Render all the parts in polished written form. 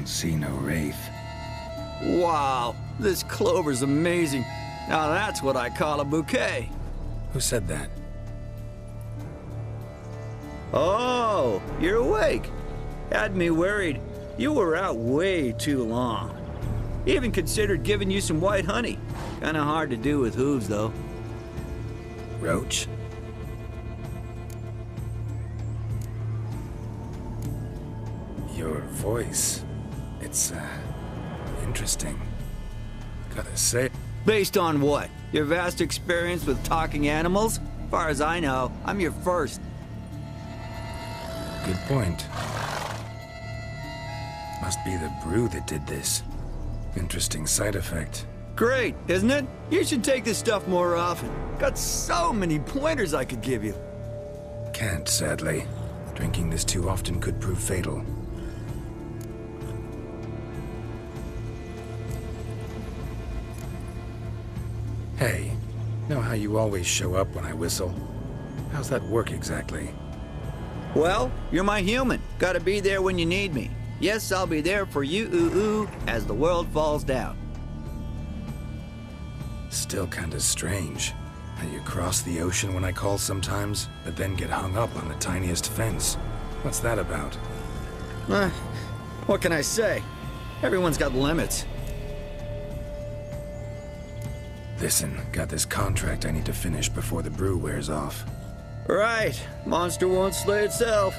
Don't see no wraith. Wow, this clover's amazing. Now that's what I call a bouquet. Who said that? Oh, you're awake. Had me worried. You were out way too long. Even considered giving you some white honey. Kinda hard to do with hooves, though. Roach? Your voice. It's, interesting. Gotta say. Based on what? Your vast experience with talking animals? Far as I know, I'm your first. Good point. Must be the brew that did this. Interesting side effect. Great, isn't it? You should take this stuff more often. Got so many pointers I could give you. Can't, sadly. Drinking this too often could prove fatal. Hey, know how you always show up when I whistle? How's that work exactly? Well, you're my human. Gotta be there when you need me. Yes, I'll be there for you, ooh, as the world falls down. Still kinda strange. How you cross the ocean when I call sometimes, but then get hung up on the tiniest fence. What's that about? What can I say? Everyone's got limits. Listen, got this contract I need to finish before the brew wears off. Right. Monster won't slay itself.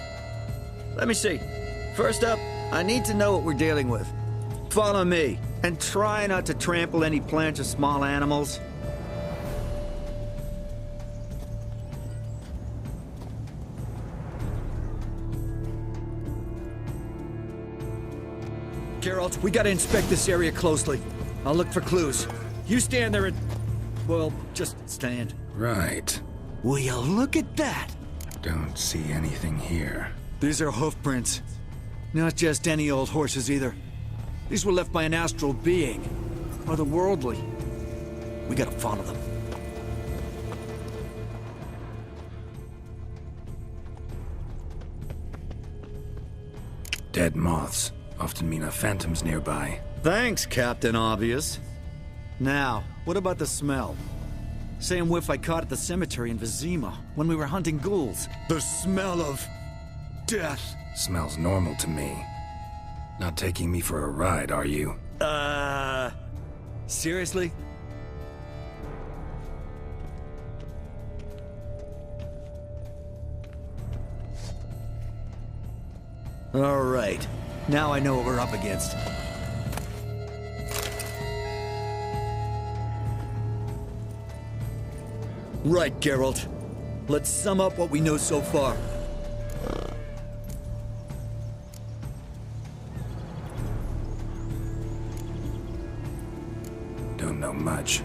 Let me see. First up, I need to know what we're dealing with. Follow me, and try not to trample any plants or small animals. Geralt, we gotta inspect this area closely. I'll look for clues. You stand there and... well, just stand. Right. Will you look at that? Don't see anything here. These are hoof prints. Not just any old horses either. These were left by an astral being. Otherworldly. We gotta follow them. Dead moths often mean a phantom's nearby. Thanks, Captain Obvious. Now, what about the smell? Same whiff I caught at the cemetery in Vizima when we were hunting ghouls. The smell of... death. Smells normal to me. Not taking me for a ride, are you? Seriously? All right. Now I know what we're up against. Right, Geralt. Let's sum up what we know so far. Don't know much.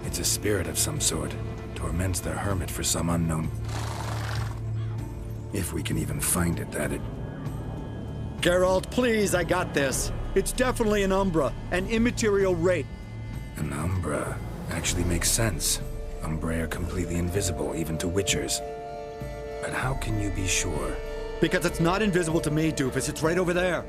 It's a spirit of some sort. Torments the hermit for some unknown... if we can even find it, that it... Geralt, please, I got this. It's definitely an Umbra, an immaterial wraith. An Umbra actually makes sense. Umbrae are completely invisible, even to Witchers. But how can you be sure? Because it's not invisible to me, Doofus. It's right over there.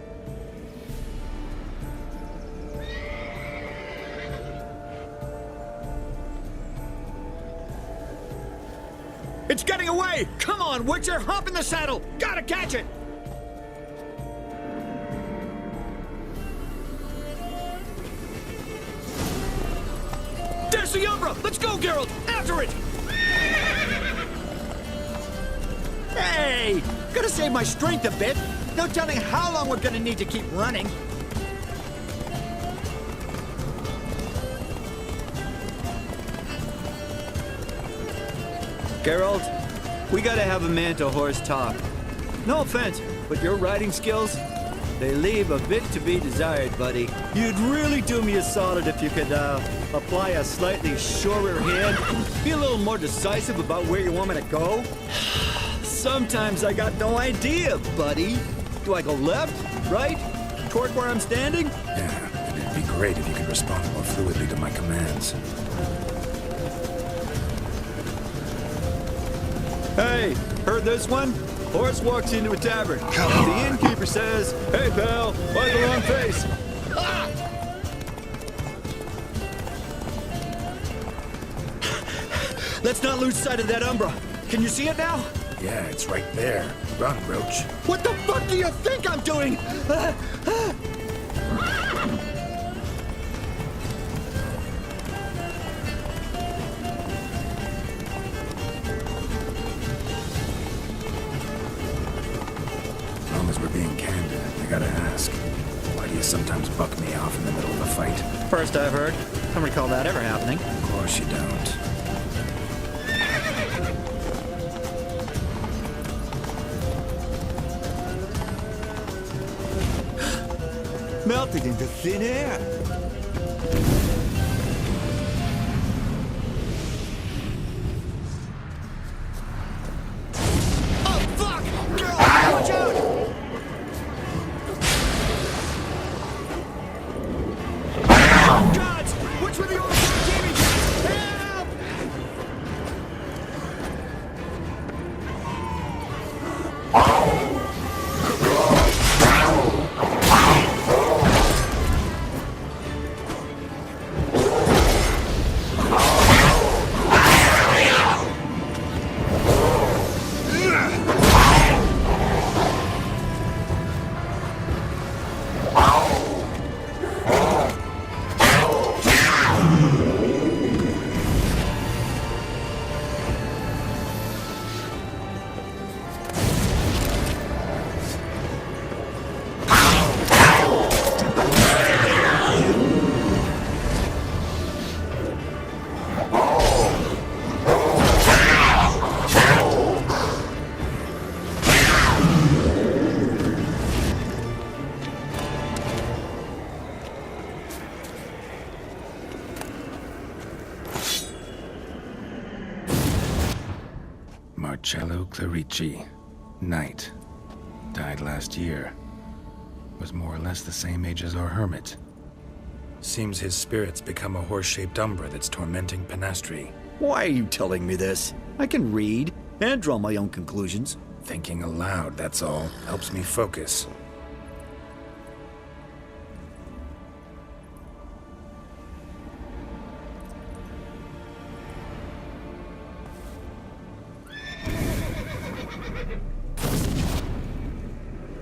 It's getting away! Come on, Witcher! Hop in the saddle! Gotta catch it! There's the Umbra! Let's go, Geralt! After it! Hey! Gotta save my strength a bit. No telling how long we're gonna need to keep running. Geralt, we gotta have a man-to-horse talk. No offense, but your riding skills, they leave a bit to be desired, buddy. You'd really do me a solid if you could, apply a slightly surer hand. Be a little more decisive about where you want me to go. Sometimes I got no idea, buddy. Do I go left, right, toward where I'm standing? Yeah, it'd be great if you could respond more fluidly to my commands. Hey, heard this one? Horse walks into a tavern. The innkeeper says, "Hey, pal, why the long face?" Let's not lose sight of that Umbra. Can you see it now? Yeah, it's right there. Run, Roach. What the fuck do you think I'm doing? As long as we're being candid, I gotta ask. Why do you sometimes buck me off in the middle of a fight? First I've heard. I don't recall that ever happening. Of course you don't. Melted into thin air. Oh, fuck! Girl, watch out! Gods! Which were the old TV guys? Help! Marcello Clerici, Knight. Died last year. Was more or less the same age as our hermit. Seems his spirit's become a horse-shaped umbra that's tormenting Penastri. Why are you telling me this? I can read and draw my own conclusions. Thinking aloud, that's all. Helps me focus.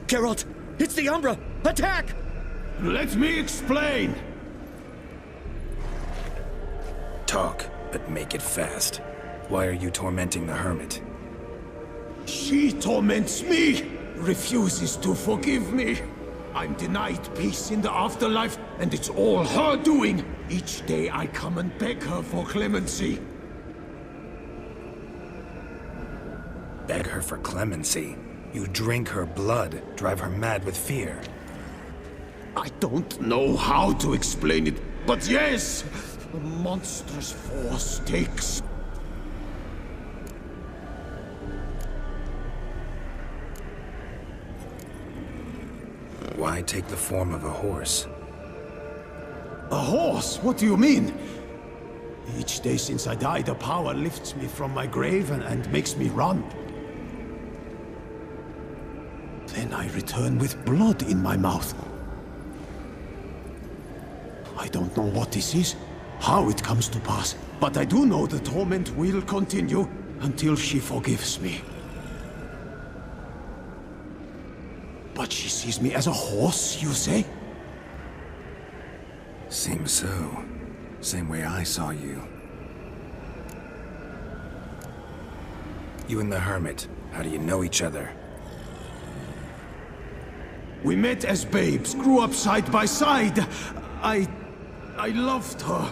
Geralt, it's the Umbra! Attack! Let me explain! Talk, but make it fast. Why are you tormenting the hermit? She torments me, refuses to forgive me. I'm denied peace in the afterlife, and it's all her doing. Each day I come and beg her for clemency. Beg her for clemency? You drink her blood, drive her mad with fear. I don't know how to explain it, but yes, a monstrous force takes. Why take the form of a horse? A horse? What do you mean? Each day since I died, a power lifts me from my grave and makes me run. Then I return with blood in my mouth. I don't know what this is, how it comes to pass, but I do know the torment will continue until she forgives me. But she sees me as a horse, you say? Seems so. Same way I saw you. You and the hermit, how do you know each other? We met as babes, grew up side by side. I loved her.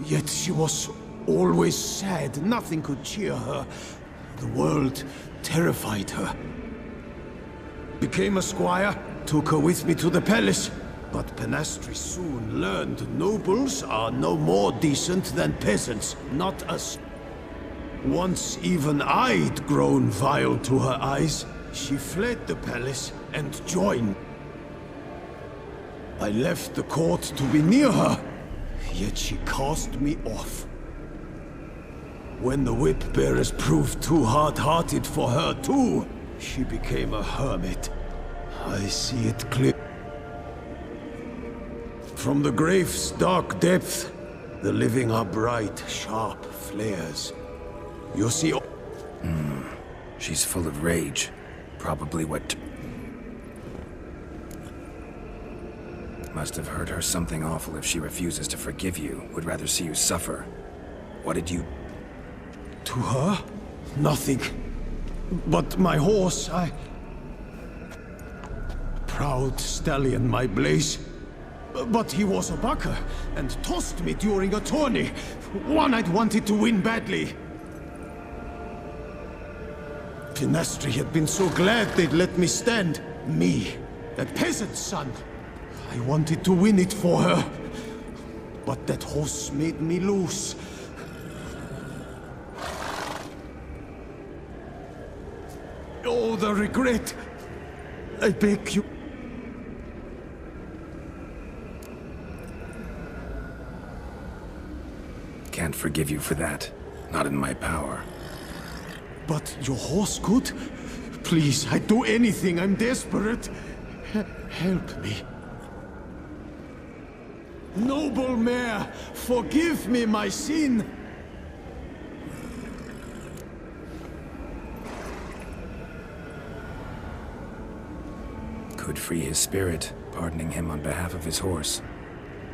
Yet she was always sad. Nothing could cheer her. The world terrified her. Became a squire, took her with me to the palace. But Penastri soon learned nobles are no more decent than peasants, not us. Once even I'd grown vile to her eyes, she fled the palace and joined. I left the court to be near her, yet she cast me off. When the whip bearers proved too hard-hearted for her too, she became a hermit. I see it clear. From the grave's dark depth, the living are bright, sharp flares. You see... She's full of rage. Probably what... Must have hurt her something awful if she refuses to forgive you. Would rather see you suffer. What did you... To her? Nothing. But my horse, Proud stallion, my Blaze. But he was a bucker, and tossed me during a tourney. One I'd wanted to win badly. Finastri had been so glad they'd let me stand. Me, a peasant's son. I wanted to win it for her. But that horse made me lose. Oh, the regret. I beg you. Can't forgive you for that. Not in my power. But your horse could? Please, I'd do anything. I'm desperate. Help me. Noble mare, forgive me my sin. Could free his spirit, pardoning him on behalf of his horse.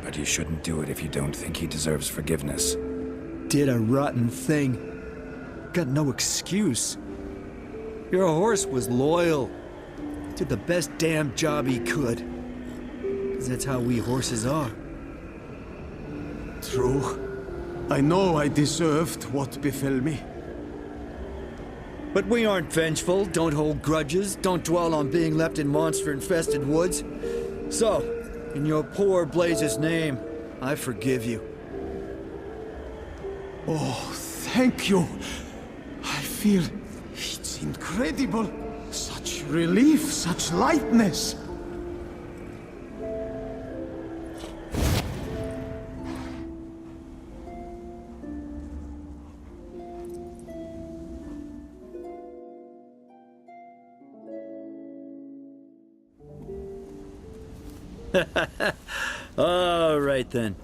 But you shouldn't do it if you don't think he deserves forgiveness. Did a rotten thing. Got no excuse. Your horse was loyal. Did the best damn job he could. 'Cause that's how we horses are. True. I know I deserved what befell me. But we aren't vengeful, don't hold grudges, don't dwell on being left in monster-infested woods. So, in your poor Blaze's name, I forgive you. Oh, thank you. I feel... it's incredible. Such relief, such lightness. All right then.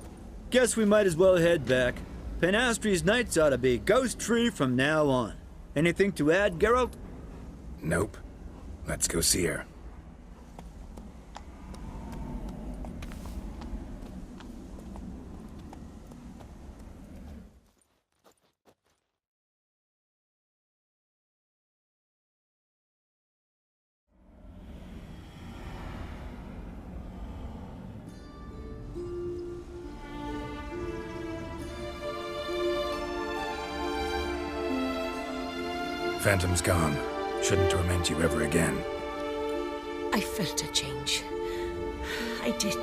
Guess we might as well head back. Penastri's nights ought to be ghost-free from now on. Anything to add, Geralt? Nope. Let's go see her. Phantom's gone. Shouldn't torment you ever again. I felt a change. I did.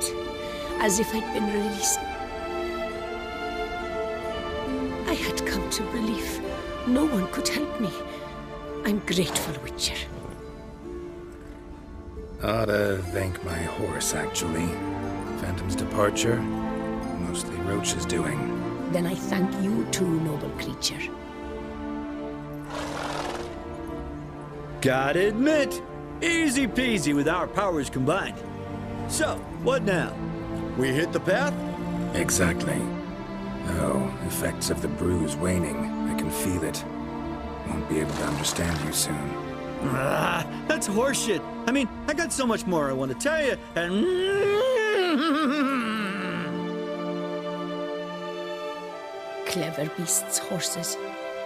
As if I'd been released. I had come to relief. No one could help me. I'm grateful, Witcher. Ought to thank my horse, actually. Phantom's departure, mostly Roach's doing. Then I thank you too, noble creature. Gotta admit, easy peasy with our powers combined. So, what now? We hit the path? Exactly. Oh, effects of the bruise waning. I can feel it. Won't be able to understand you soon. That's horseshit. I mean, I got so much more I want to tell you, and... Clever beasts, horses.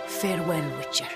Farewell, Witcher.